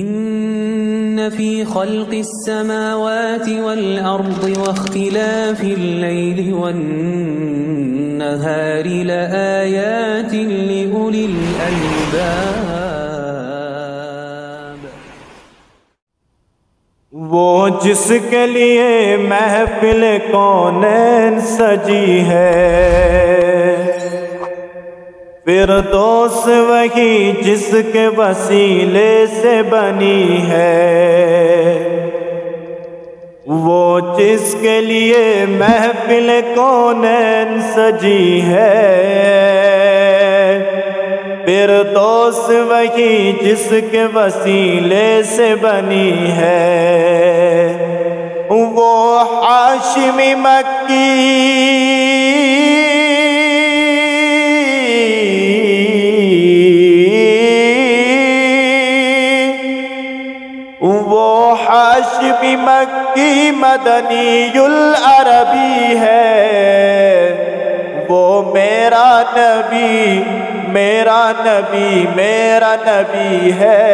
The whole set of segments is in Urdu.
إن في خلق السماوات والأرض واختلاف الليل والنهار لآيات لأولي الألباب۔ وہ جس کے لیے محفل کونین سجی ہے، فردوس وہی جس کے وسیلے سے بنی ہے۔ وہ جس کے لیے محفل کونین سجی ہے، فردوس وہی جس کے وسیلے سے بنی ہے۔ وہ ہاشمی مکی ہاشمی مکی مدنی العربی ہے۔ وہ میرا نبی میرا نبی میرا نبی ہے۔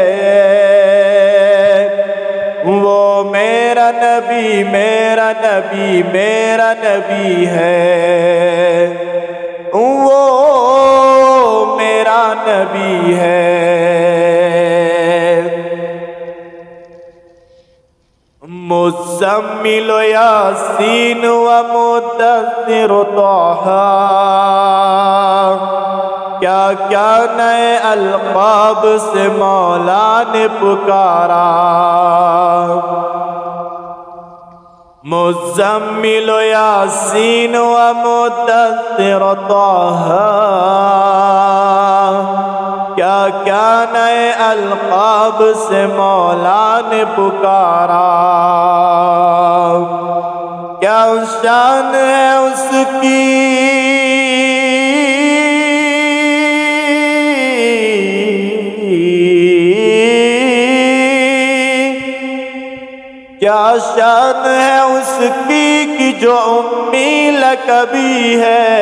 وہ میرا نبی میرا نبی میرا نبی ہے۔ وہ میرا نبی ہے۔ مزمل یاسین و مدثر طہ، کیا کیا نئے القاب سے مولا نے پکارا۔ مزمل یاسین و مدثر طہ، کیا کیا نئے القاب سے مولا نے پکارا۔ کیا شان ہے اس کی کیا شان ہے اس کی کہ جو امی لقبی ہے۔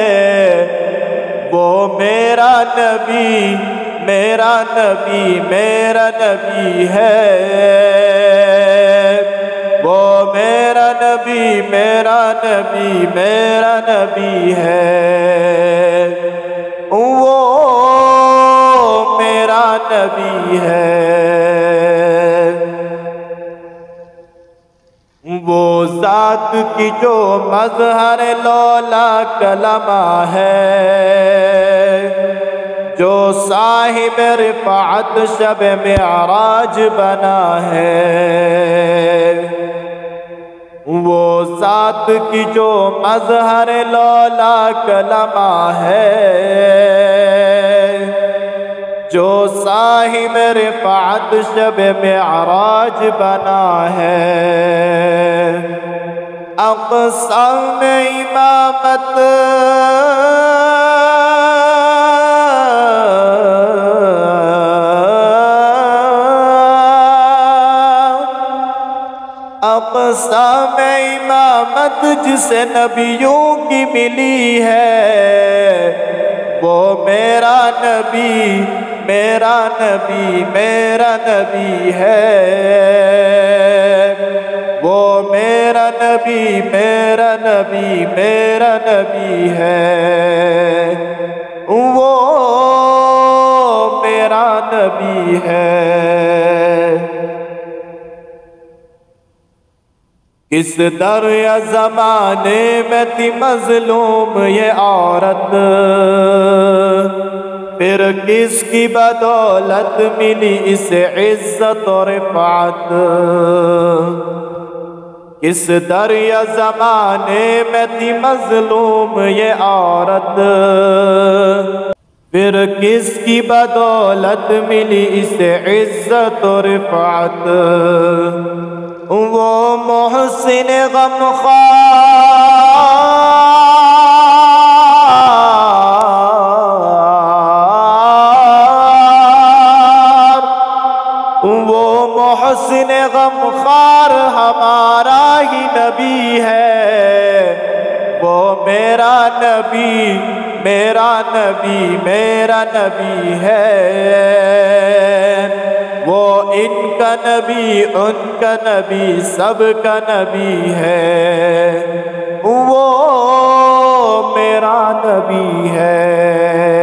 وہ میرا نبی میرا نبی میرا نبی ہے۔ وہ میرا نبی میرا نبی میرا نبی ہے۔ وہ میرا نبی ہے۔ وہ ذات کی جو مظہر لولا کلمہ ہے، جو صاحب رفعت شب معراج بنا ہے۔ وہ ذات کی جو مظہر لولا کلمہ ہے، جو صاحب رفعت شب معراج بنا ہے۔ اقسام امامت اقسام امامت جسے نبیوں کی ملی ہے۔ وہ میرا نبی میرا نبی میرا نبی ہے۔ وہ میرا نبی میرا نبی میرا نبی ہے۔ وہ میرا نبی ہے۔ کس در یا زمانے میں تھی مظلوم یہ عورت، پھر کس کی بدولت ملی اسے عزت و رفعت۔ کس در یا زمانے میں تھی مظلوم یہ عورت، پھر کس کی بدولت ملی اسے عزت و رفعت۔ وہ محسن غمخوار، وہ محسن غمخوار ہمارا ہی نبی ہے۔ وہ میرا نبی میرا نبی میرا نبی ہے۔ وہ ان کا نبی ان کا نبی سب کا نبی ہے، وہ میرا نبی ہے۔